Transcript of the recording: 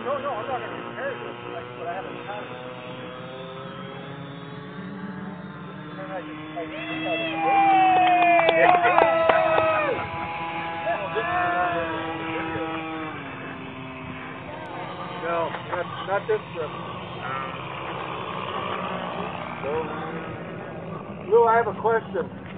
No, no, I'm not going to compare this, but I haven't had it. And I just see that in the No, not this trip. No. Lou, I have a question.